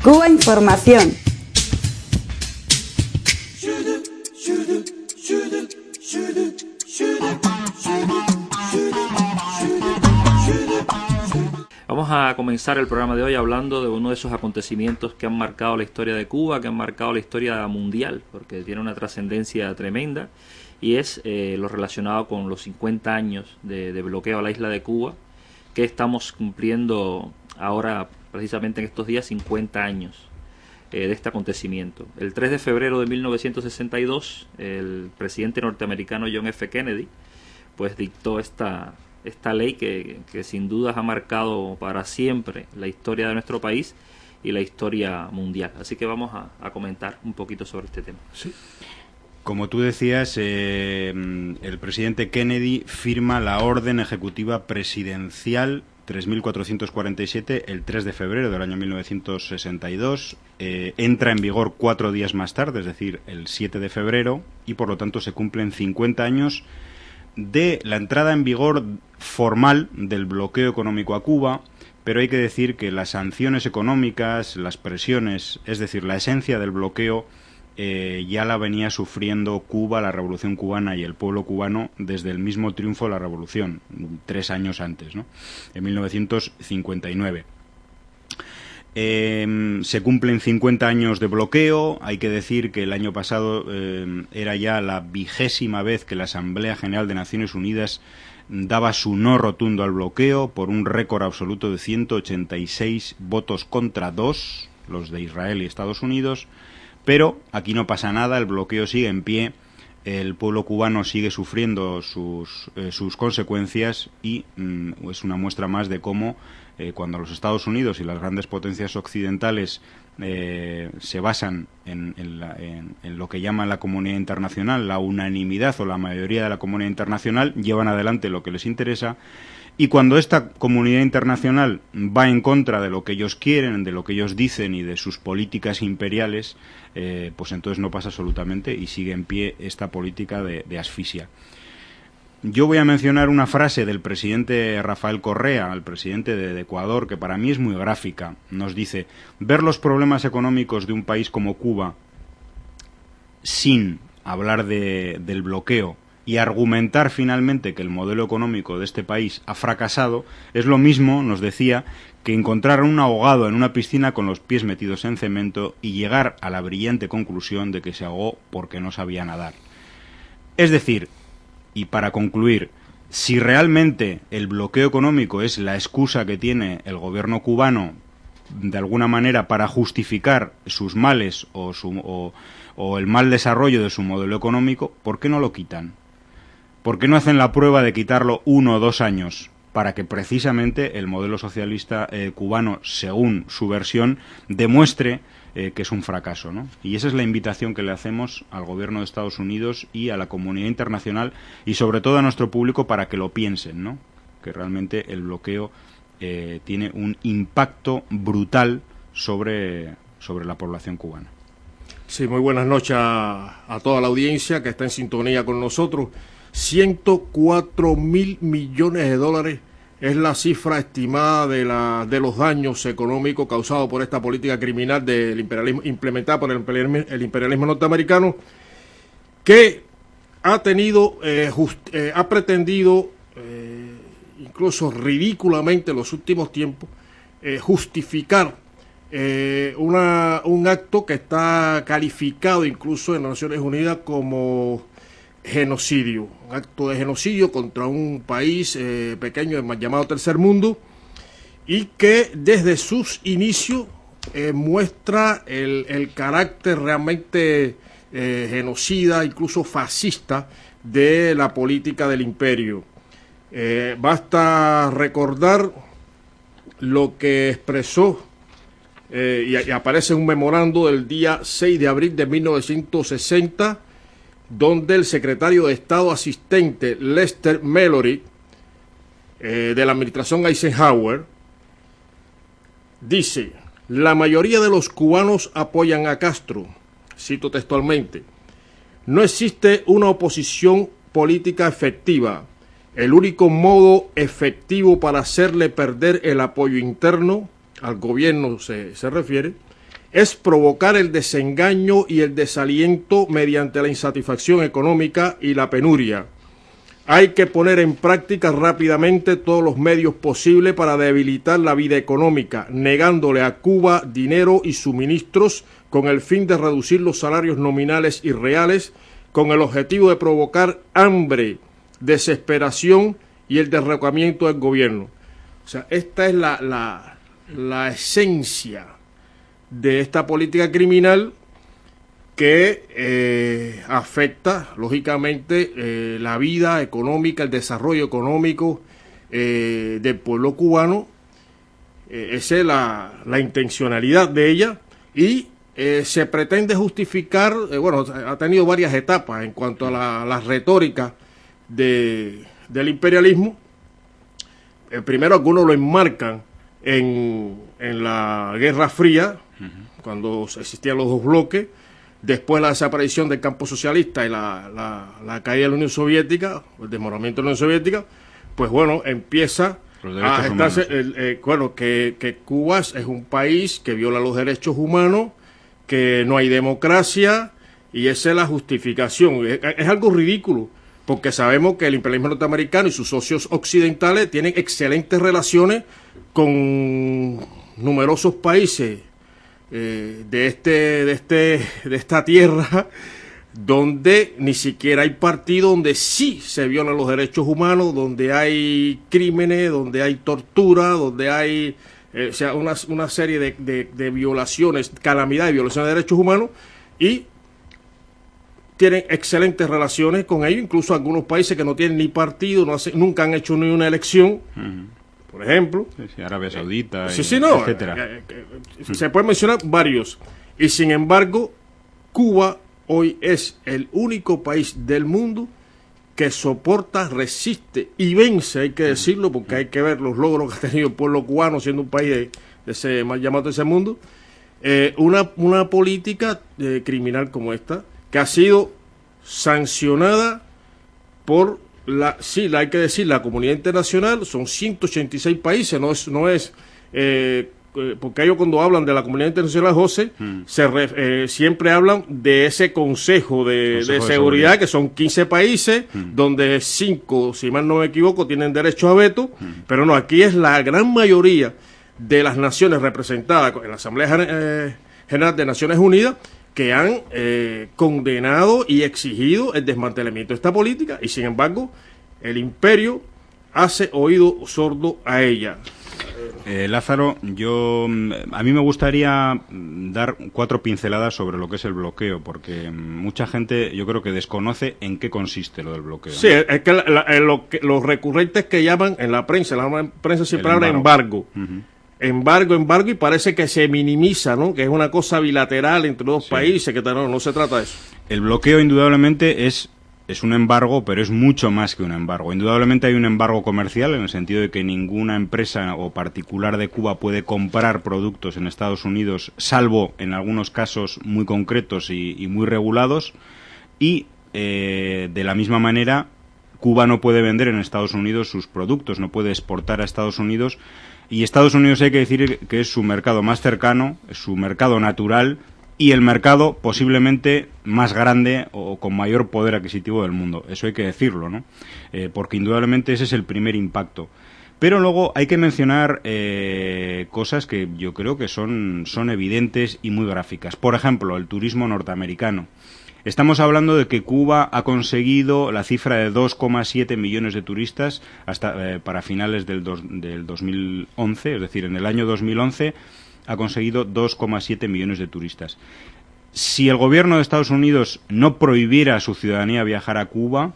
Cuba Información. Vamos a comenzar el programa de hoy hablando de uno de esos acontecimientos que han marcado la historia de Cuba, que han marcado la historia mundial, porque tiene una trascendencia tremenda, y es lo relacionado con los 50 años de bloqueo a la isla de Cuba, que estamos cumpliendo ahora, precisamente en estos días, 50 años de este acontecimiento. El 3 de febrero de 1962, el presidente norteamericano John F. Kennedy pues dictó esta ley que sin dudas ha marcado para siempre la historia de nuestro país y la historia mundial. Así que vamos a comentar un poquito sobre este tema. Sí. Como tú decías, el presidente Kennedy firma la Orden Ejecutiva Presidencial 3447 el 3 de febrero del año 1962, entra en vigor 4 días más tarde, es decir, el 7 de febrero, y por lo tanto se cumplen 50 años de la entrada en vigor formal del bloqueo económico a Cuba, pero hay que decir que las sanciones económicas, las presiones, es decir, la esencia del bloqueo, ya la venía sufriendo Cuba, la Revolución Cubana y el pueblo cubano desde el mismo triunfo de la Revolución, 3 años antes, ¿no? En 1959. Se cumplen 50 años de bloqueo. Hay que decir que el año pasado era ya la 20ª vez que la Asamblea General de Naciones Unidas daba su no rotundo al bloqueo por un récord absoluto de 186 votos contra 2, los de Israel y Estados Unidos. Pero aquí no pasa nada, el bloqueo sigue en pie, el pueblo cubano sigue sufriendo sus consecuencias y es una muestra más de cómo cuando los Estados Unidos y las grandes potencias occidentales se basan en lo que llaman la comunidad internacional, la unanimidad o la mayoría de la comunidad internacional, llevan adelante lo que les interesa. Y cuando esta comunidad internacional va en contra de lo que ellos quieren, de lo que ellos dicen y de sus políticas imperiales, pues entonces no pasa absolutamente y sigue en pie esta política de asfixia. Yo voy a mencionar una frase del presidente Rafael Correa, el presidente de Ecuador, que para mí es muy gráfica. Nos dice: ver los problemas económicos de un país como Cuba sin hablar del bloqueo y argumentar finalmente que el modelo económico de este país ha fracasado, es lo mismo, nos decía, que encontrar a un ahogado en una piscina con los pies metidos en cemento y llegar a la brillante conclusión de que se ahogó porque no sabía nadar. Es decir, y para concluir, si realmente el bloqueo económico es la excusa que tiene el gobierno cubano de alguna manera para justificar sus males o el mal desarrollo de su modelo económico, ¿por qué no lo quitan? ¿Por qué no hacen la prueba de quitarlo 1 o 2 años para que precisamente el modelo socialista cubano, según su versión, demuestre que es un fracaso, ¿no? Y esa es la invitación que le hacemos al gobierno de Estados Unidos y a la comunidad internacional y sobre todo a nuestro público para que lo piensen, ¿no? Que realmente el bloqueo tiene un impacto brutal sobre la población cubana. Sí, muy buenas noches a toda la audiencia que está en sintonía con nosotros. 104.000 millones de dólares es la cifra estimada de los daños económicos causados por esta política criminal del imperialismo, implementada por el imperialismo norteamericano, que ha tenido, ha pretendido, incluso ridículamente en los últimos tiempos, justificar un acto que está calificado incluso en las Naciones Unidas como genocidio, un acto de genocidio contra un país pequeño llamado Tercer Mundo, y que desde sus inicios muestra el carácter realmente genocida, incluso fascista, de la política del imperio. Basta recordar lo que expresó y aparece en un memorando del día 6 de abril de 1960, donde el secretario de Estado asistente Lester Mallory, de la administración Eisenhower, dice: la mayoría de los cubanos apoyan a Castro. Cito textualmente: no existe una oposición política efectiva. El único modo efectivo para hacerle perder el apoyo interno al gobierno, se refiere, es provocar el desengaño y el desaliento mediante la insatisfacción económica y la penuria. Hay que poner en práctica rápidamente todos los medios posibles para debilitar la vida económica, negándole a Cuba dinero y suministros con el fin de reducir los salarios nominales y reales, con el objetivo de provocar hambre, desesperación y el derrocamiento del gobierno. O sea, esta es la esencia de esta política criminal que afecta, lógicamente, la vida económica, el desarrollo económico del pueblo cubano. Esa es la intencionalidad de ella y se pretende justificar, bueno, ha tenido varias etapas en cuanto a la retórica del imperialismo. Primero algunos lo enmarcan en la Guerra Fría, cuando existían los dos bloques, después la desaparición del campo socialista y la caída de la Unión Soviética, el desmoronamiento de la Unión Soviética, pues bueno, empieza a gestarse, bueno, que Cuba es un país que viola los derechos humanos, que no hay democracia, y esa es la justificación. Es algo ridículo, porque sabemos que el imperialismo norteamericano y sus socios occidentales tienen excelentes relaciones con numerosos países de esta tierra, donde ni siquiera hay partido, donde sí se violan los derechos humanos, donde hay crímenes, donde hay tortura, donde hay o sea, una serie de violaciones, calamidades, violaciones de derechos humanos, y tienen excelentes relaciones con ellos, incluso algunos países que no tienen ni partido, nunca han hecho ni una elección, por ejemplo. Sí, Arabia Saudita, etcétera. Se pueden mencionar varios. Y sin embargo, Cuba hoy es el único país del mundo que soporta, resiste y vence, hay que decirlo, porque hay que ver los logros que ha tenido el pueblo cubano, siendo un país de ese mal llamado tercer mundo, una política criminal como esta, que ha sido sancionada por hay que decir, la comunidad internacional. Son 186 países, no es porque ellos cuando hablan de la comunidad internacional, José, siempre hablan de ese Consejo de Seguridad, que son 15 países, donde 5, si mal no me equivoco, tienen derecho a veto, pero no, aquí es la gran mayoría de las naciones representadas en la Asamblea General de Naciones Unidas, que han condenado y exigido el desmantelamiento de esta política, y sin embargo el imperio hace oído sordo a ella. Lázaro, a mí me gustaría dar 4 pinceladas sobre lo que es el bloqueo, porque mucha gente yo creo que desconoce en qué consiste lo del bloqueo. Sí, es que los recurrentes que llaman en la prensa siempre habla embargo. Embargo, y parece que se minimiza, ¿no? Que es una cosa bilateral entre dos países, que no se trata de eso. El bloqueo indudablemente es un embargo, pero es mucho más que un embargo. Indudablemente hay un embargo comercial, en el sentido de que ninguna empresa o particular de Cuba puede comprar productos en Estados Unidos, salvo en algunos casos muy concretos y muy regulados, y de la misma manera Cuba no puede vender en Estados Unidos sus productos, no puede exportar a Estados Unidos. Y Estados Unidos hay que decir que es su mercado más cercano, es su mercado natural y el mercado posiblemente más grande o con mayor poder adquisitivo del mundo. Eso hay que decirlo, ¿no? Porque indudablemente ese es el primer impacto. Pero luego hay que mencionar cosas que yo creo que son evidentes y muy gráficas. Por ejemplo, el turismo norteamericano. Estamos hablando de que Cuba ha conseguido la cifra de 2,7 millones de turistas hasta para finales del 2011, es decir, en el año 2011 ha conseguido 2,7 millones de turistas. Si el gobierno de Estados Unidos no prohibiera a su ciudadanía viajar a Cuba,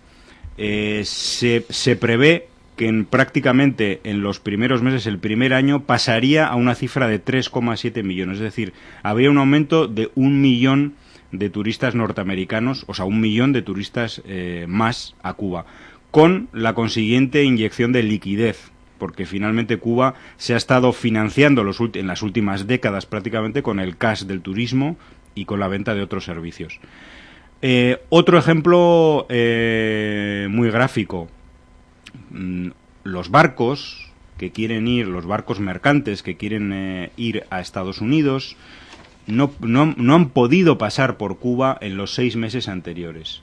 se prevé que prácticamente en los primeros meses, el primer año, pasaría a una cifra de 3,7 millones. Es decir, habría un aumento de 1 millón de turistas norteamericanos, o sea, 1 millón de turistas más a Cuba, con la consiguiente inyección de liquidez, porque finalmente Cuba se ha estado financiando en las últimas décadas prácticamente con el cash del turismo y con la venta de otros servicios. Otro ejemplo muy gráfico, los barcos que quieren ir, los barcos mercantes que quieren ir a Estados Unidos, no han podido pasar por Cuba en los 6 meses anteriores.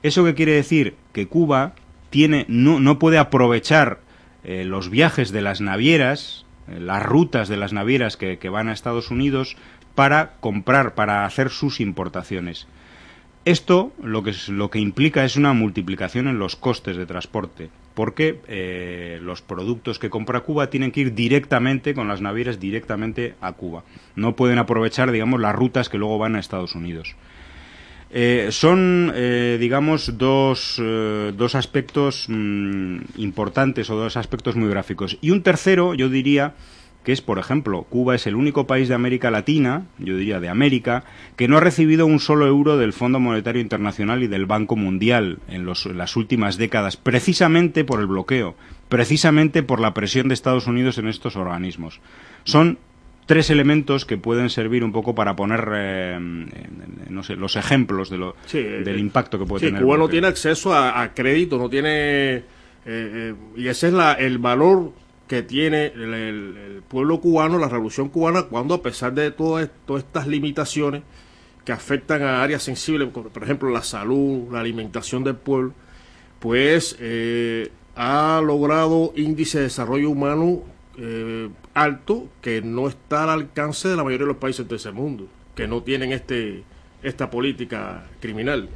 ¿Eso qué quiere decir? Que Cuba no puede aprovechar los viajes de las navieras, las rutas de las navieras que van a Estados Unidos para hacer sus importaciones. Esto lo que implica es una multiplicación en los costes de transporte, porque los productos que compra Cuba tienen que ir directamente con las navieras directamente a Cuba. No pueden aprovechar, digamos, las rutas que luego van a Estados Unidos. Son, digamos, dos aspectos importantes o dos aspectos muy gráficos. Y un tercero, yo diría, que es, por ejemplo, Cuba es el único país de América Latina, yo diría de América, que no ha recibido un solo euro del Fondo Monetario Internacional y del Banco Mundial en las últimas décadas, precisamente por el bloqueo, precisamente por la presión de Estados Unidos en estos organismos. Son 3 elementos que pueden servir un poco para poner, no sé, los ejemplos del impacto que puede tener. Cuba no tiene acceso a crédito, no tiene, y ese es el valor que tiene el pueblo cubano, la revolución cubana, cuando a pesar de todas estas limitaciones que afectan a áreas sensibles, por ejemplo la salud, la alimentación del pueblo, pues ha logrado índice de desarrollo humano alto, que no está al alcance de la mayoría de los países de ese mundo, que no tienen esta política criminal.